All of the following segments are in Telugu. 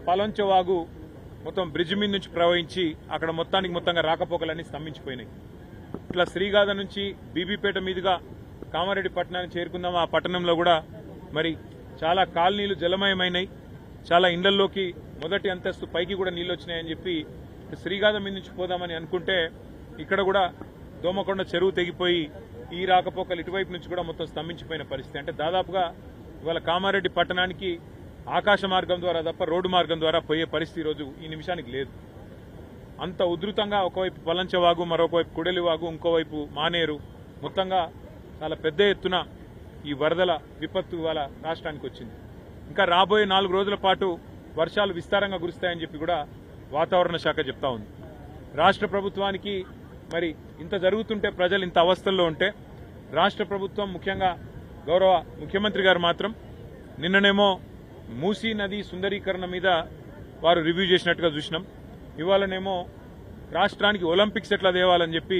పలంచవాగు మొత్తం బ్రిడ్జ్ మీద నుంచి ప్రవహించి అక్కడ మొత్తంగా రాకపోకలన్నీ స్తంభించిపోయినాయి. ఇట్లా శ్రీగాధ నుంచి బీబీపేట మీదుగా కామారెడ్డి పట్టణాన్ని చేరుకుందాం. ఆ పట్టణంలో కూడా మరి చాలా కాలనీలు జలమయమైనాయి. చాలా ఇండ్లల్లోకి మొదటి అంతస్తు పైకి కూడా నీళ్లు వచ్చినాయని చెప్పి శ్రీగాధ మీద నుంచి పోదామని అనుకుంటే ఇక్కడ కూడా దోమకొండ చెరువు తెగిపోయి ఈ రాకపోకలు ఇటువైపు నుంచి కూడా మొత్తం స్తంభించిపోయిన పరిస్థితి. అంటే దాదాపుగా ఇవాళ కామారెడ్డి పట్టణానికి ఆకాశ మార్గం ద్వారా తప్ప రోడ్డు మార్గం ద్వారా పోయే పరిస్థితి ఈరోజు ఈ నిమిషానికి లేదు. అంత ఉధృతంగా ఒకవైపు పలంచవాగు, మరొకవైపు కుడలివాగు, ఇంకోవైపు మానేరు, మొత్తంగా చాలా పెద్ద ఎత్తున ఈ వరదల విపత్తు ఇవాళ రాష్ట్రానికి వచ్చింది. ఇంకా రాబోయే 4 రోజుల పాటు వర్షాలు విస్తారంగా కురుస్తాయని చెప్పి కూడా వాతావరణ శాఖ చెప్తా ఉంది. రాష్ట్ర ప్రభుత్వానికి మరి ఇంత జరుగుతుంటే, ప్రజలు ఇంత అవస్థల్లో ఉంటే, రాష్ట్ర ప్రభుత్వం ముఖ్యంగా గౌరవ ముఖ్యమంత్రి గారు మాత్రం నిన్ననేమో మూసీ నది సుందరీకరణ మీద వారు రివ్యూ చేసినట్టుగా చూసినాం. ఇవాళనేమో రాష్ట్రానికి ఒలింపిక్స్ ఎట్లా తేవాలని చెప్పి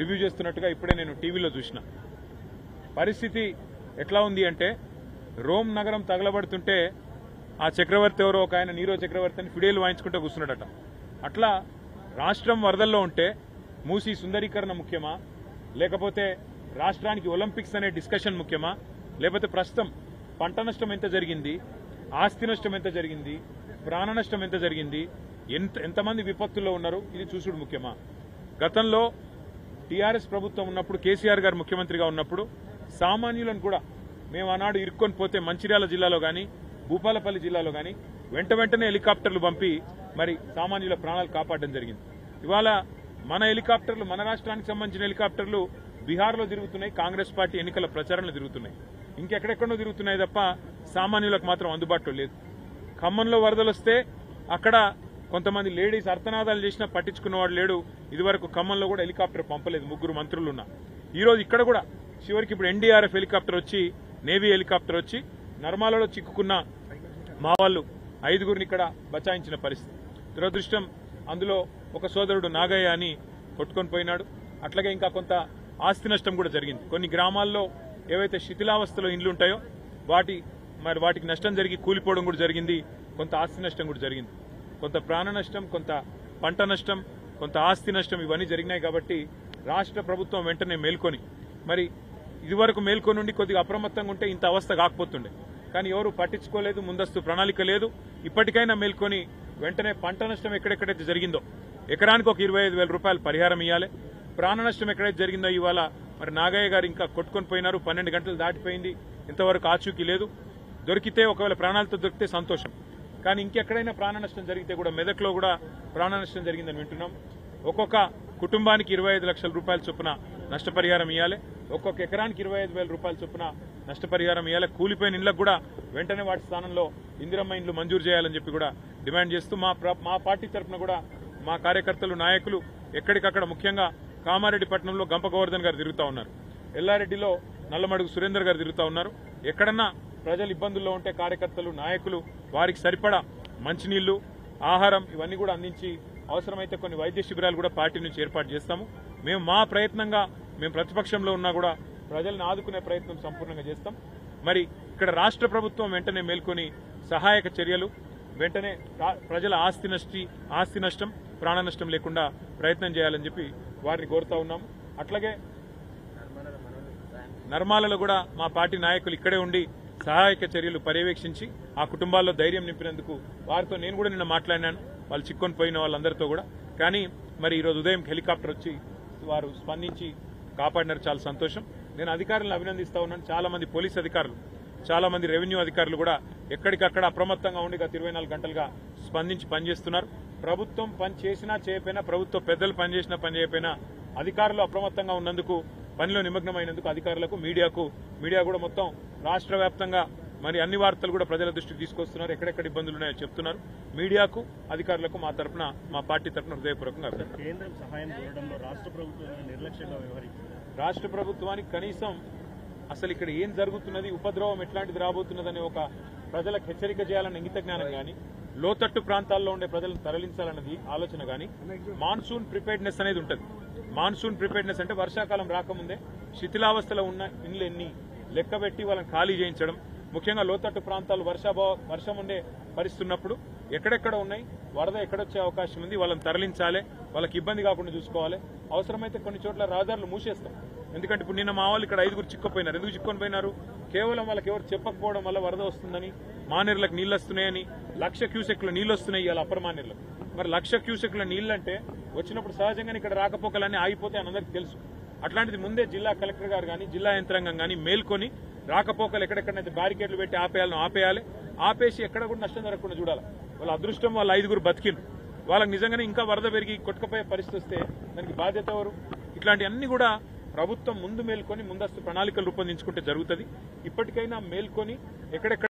రివ్యూ చేస్తున్నట్టుగా ఇప్పుడే నేను టీవీలో చూసిన. పరిస్థితి ఎట్లా ఉంది అంటే, రోమ్ నగరం తగలబడుతుంటే ఆ చక్రవర్తి ఎవరో ఒక ఆయన నీరో చక్రవర్తి అని ఫిడేలు వాయించుకుంటూ కూర్చున్నాడట. అట్లా రాష్ట్రం వరదల్లో ఉంటే మూసీ సుందరీకరణ ముఖ్యమా, లేకపోతే రాష్ట్రానికి ఒలింపిక్స్ అనే డిస్కషన్ ముఖ్యమా, లేకపోతే ప్రస్తుతం పంట నష్టం ఎంత జరిగింది, ఆస్తి నష్టం ఎంత జరిగింది, ప్రాణ నష్టం ఎంత జరిగింది, ఎంతమంది విపత్తుల్లో ఉన్నారు, ఇది చూసుడు ముఖ్యమా? గతంలో టీఆర్ఎస్ ప్రభుత్వం ఉన్నప్పుడు, కేసీఆర్ గారు ముఖ్యమంత్రిగా ఉన్నప్పుడు సామాన్యులను కూడా మేము ఆనాడు ఇరుక్కొని పోతే మంచిర్యాల జిల్లాలో గాని, భూపాలపల్లి జిల్లాలో గాని వెంటనే హెలికాప్టర్లు పంపి మరి సామాన్యుల ప్రాణాలు కాపాడడం జరిగింది. ఇవాళ మన హెలికాప్టర్లు, మన రాష్ట్రానికి సంబంధించిన హెలికాప్టర్లు బీహార్లో తిరుగుతున్నాయి, కాంగ్రెస్ పార్టీ ఎన్నికల ప్రచారంలో తిరుగుతున్నాయి, ఇంకెక్కడెక్కడో తిరుగుతున్నాయి తప్ప సామాన్యులకు మాత్రం అందుబాటులో లేదు. ఖమ్మంలో వరదలు వస్తే అక్కడ కొంతమంది లేడీస్ అర్థనాదాలు చేసినా పట్టించుకున్నవాడు లేడు. ఇదివరకు ఖమ్మంలో కూడా హెలికాప్టర్ పంపలేదు, 3 మంత్రులున్నా. ఈ రోజు ఇక్కడ కూడా చివరికి ఇప్పుడు ఎన్డీఆర్ఎఫ్ హెలికాప్టర్ వచ్చి, నేవీ హెలికాప్టర్ వచ్చి నర్మాలలో చిక్కుకున్న మా వాళ్ళు 5గురిని ఇక్కడ బచాయించిన పరిస్థితి. దురదృష్టం, అందులో ఒక సోదరుడు నాగయ్య అని కొట్టుకొని పోయినాడు. అట్లాగే ఇంకా కొంత ఆస్తి నష్టం కూడా జరిగింది. కొన్ని గ్రామాల్లో ఏవైతే శిథిలావస్థలో ఇండ్లు ఉంటాయో వాటికి నష్టం జరిగి కూలిపోవడం కూడా జరిగింది. కొంత ఆస్తి నష్టం కూడా జరిగింది. కొంత ప్రాణ నష్టం, కొంత పంట నష్టం, కొంత ఆస్తి నష్టం, ఇవన్నీ జరిగినాయి. కాబట్టి రాష్ట్ర ప్రభుత్వం వెంటనే మేల్కొని, మరి ఇదివరకు మేల్కొని ఉండి కొద్దిగా అప్రమత్తంగా ఉంటే ఇంత అవస్థ కాకపోతుండే. కానీ ఎవరు పట్టించుకోలేదు, ముందస్తు ప్రణాళిక లేదు. ఇప్పటికైనా మేల్కొని వెంటనే పంట నష్టం ఎక్కడెక్కడైతే జరిగిందో ఎకరానికి ఒక 25,000 రూపాయలు పరిహారం ఇవ్వాలి. ప్రాణ నష్టం ఎక్కడైతే జరిగిందో ఇవాళ మరి నాగయ్య గారు ఇంకా కొట్టుకొని పోయినారు, 12 గంటలు దాటిపోయింది, ఇంతవరకు ఆచూకీ లేదు. దొరికితే ఒకవేళ ప్రాణాలతో దొరికితే సంతోషం. కానీ ఇంకెక్కడైనా ప్రాణ నష్టం జరిగితే కూడా, మెదక్లో కూడా ప్రాణ నష్టం జరిగిందని వింటున్నాం. ఒక్కొక్క కుటుంబానికి 25 లక్షల రూపాయల చొప్పున నష్టపరిహారం ఇవ్వాలి. ఒక్కొక్క ఎకరానికి 25,000 రూపాయల చొప్పున నష్టపరిహారం ఇవ్వాలి. కూలిపోయిన ఇళ్లకు కూడా వెంటనే వాటి స్థానంలో ఇందిరమ్మ ఇండ్లు మంజూరు చేయాలని చెప్పి కూడా డిమాండ్ చేస్తూ మా పార్టీ తరఫున కూడా మా కార్యకర్తలు, నాయకులు ఎక్కడికక్కడ, ముఖ్యంగా కామారెడ్డి పట్టణంలో గంప గోవర్ధన్ గారు తిరుగుతూ ఉన్నారు, ఎల్లారెడ్డిలో నల్లమడుగు సురేందర్ గారు తిరుగుతూ ఉన్నారు. ఎక్కడన్నా ప్రజలు ఇబ్బందుల్లో ఉంటే కార్యకర్తలు, నాయకులు వారికి సరిపడా మంచినీళ్లు, ఆహారం ఇవన్నీ కూడా అందించి అవసరమైతే కొన్ని వైద్య శిబిరాలు కూడా పార్టీ నుంచి ఏర్పాటు చేస్తాము. మేము మా ప్రయత్నంగా, మేము ప్రతిపక్షంలో ఉన్నా కూడా ప్రజలను ఆదుకునే ప్రయత్నం సంపూర్ణంగా చేస్తాం. మరి ఇక్కడ రాష్ట్ర ప్రభుత్వం వెంటనే మేల్కొని సహాయక చర్యలు, వెంటనే ప్రజల ఆస్తి నష్టం, ప్రాణ నష్టం లేకుండా ప్రయత్నం చేయాలని చెప్పి వారిని కోరుతా ఉన్నాము. అట్లాగే నర్మాలలో కూడా మా పార్టీ నాయకులు ఇక్కడే ఉండి సహాయక చర్యలు పర్యవేక్షించి ఆ కుటుంబాల్లో ధైర్యం నింపినందుకు వారితో నేను కూడా నిన్న మాట్లాడినాను, వాళ్ళు చిక్కొని పోయిన వాళ్ళందరితో కూడా. కానీ మరి ఈరోజు ఉదయం హెలికాప్టర్ వచ్చి వారు స్పందించి కాపాడినారు, చాలా సంతోషం. నేను అధికారులను అభినందిస్తా ఉన్నాను. చాలా మంది పోలీస్ అధికారులు, చాలా మంది రెవెన్యూ అధికారులు కూడా ఎక్కడికక్కడ అప్రమత్తంగా ఉండి గత 24 గంటలుగా స్పందించి పనిచేస్తున్నారు. ప్రభుత్వం పని చేసినా చేయకపోయినా, ప్రభుత్వ పెద్దలు పనిచేసినా పని చేయకపోయినా అధికారులు అప్రమత్తంగా ఉన్నందుకు, పనిలో నిమగ్నమైనందుకు అధికారులకు, మీడియా కూడా మొత్తం రాష్ట్ర వ్యాప్తంగా మరి అన్ని వార్తలు కూడా ప్రజల దృష్టికి తీసుకొస్తున్నారు. ఎక్కడెక్కడ ఇబ్బందులు ఉన్నాయో చెప్తున్నారు. మీడియాకు, అధికారులకు మా తరఫున, మా పార్టీ తరఫున హృదయపూర్వకంగా కేంద్రం సహాయం కోరడంలో రాష్ట్ర ప్రభుత్వం నిర్లక్ష్యంగా వ్యవహరించింది. రాష్ట్ర ప్రభుత్వానికి కనీసం అసలు ఇక్కడ ఏం జరుగుతున్నది, ఉపద్రవం ఎట్లాంటిది రాబోతున్నదని ఒక ప్రజలకు హెచ్చరిక చేయాలన్న ఇంగిత జ్ఞానం కానీ, లోతట్టు ప్రాంతాల్లో ఉండే ప్రజలను తరలించాలన్నది ఆలోచన కానీ, మాన్సూన్ ప్రిపేర్డ్నెస్ అనేది ఉంటుంది. మాన్సూన్ ప్రిపేర్డ్నెస్ అంటే వర్షాకాలం రాకముందే శిథిలావస్థలో ఉన్న ఇండ్లు ఎన్ని లెక్కబెట్టి వాళ్ళని ఖాళీ చేయించడం, ముఖ్యంగా లోతట్టు ప్రాంతాలు వర్షం ఉండే పరిస్థితి ఉన్నప్పుడు ఎక్కడెక్కడ ఉన్నాయి, వరద ఎక్కడొచ్చే అవకాశం ఉంది, వాళ్ళని తరలించాలి, వాళ్ళకి ఇబ్బంది కాకుండా చూసుకోవాలి. అవసరమైతే కొన్ని చోట్ల రహదారులు మూసేస్తాం. ఎందుకంటే ఇప్పుడు నిన్న మా వాళ్ళు ఇక్కడ 5 చిక్కుపోయినారు. ఎందుకు చిక్కుని పోయినారు? కేవలం వాళ్ళకి ఎవరు చెప్పకపోవడం వల్ల వరద వస్తుందని, మానేరులకు నీళ్లు వస్తున్నాయని, 1,00,000 క్యూసెక్ల నీళ్లు వస్తున్నాయి ఇవాళ అప్పర్ మానేరులకు. మరి 1,00,000 క్యూసెక్ల నీళ్లంటే వచ్చినప్పుడు సహజంగానే ఇక్కడ రాకపోకలన్నీ ఆగిపోతే అని అందరికీ తెలుసు. అట్లాంటిది ముందే జిల్లా కలెక్టర్ గారు కానీ జిల్లా యంత్రాంగం కానీ మేల్కొని రాకపోకలు ఎక్కడెక్కడైతే బ్యారికేడ్లు పెట్టి ఆపేయాలి, ఆపేసి ఎక్కడ కూడా నష్టం జరగకుండా చూడాలి. వాళ్ళ అదృష్టం వాళ్ళ 5 బతికిండ్రు. వాళ్ళకి నిజంగానే ఇంకా వరద పెరిగి కొట్టుకుపోయే పరిస్థితి వస్తే దానికి బాధ్యత ఎవరు? ఇట్లాంటివన్నీ కూడా ప్రభుత్వం ముందు మేల్కొని ముందస్తు ప్రణాళికలు రూపొందించుకుంటే జరుగుతుంది. ఇప్పటికైనా మేల్కొని ఎక్కడెక్కడ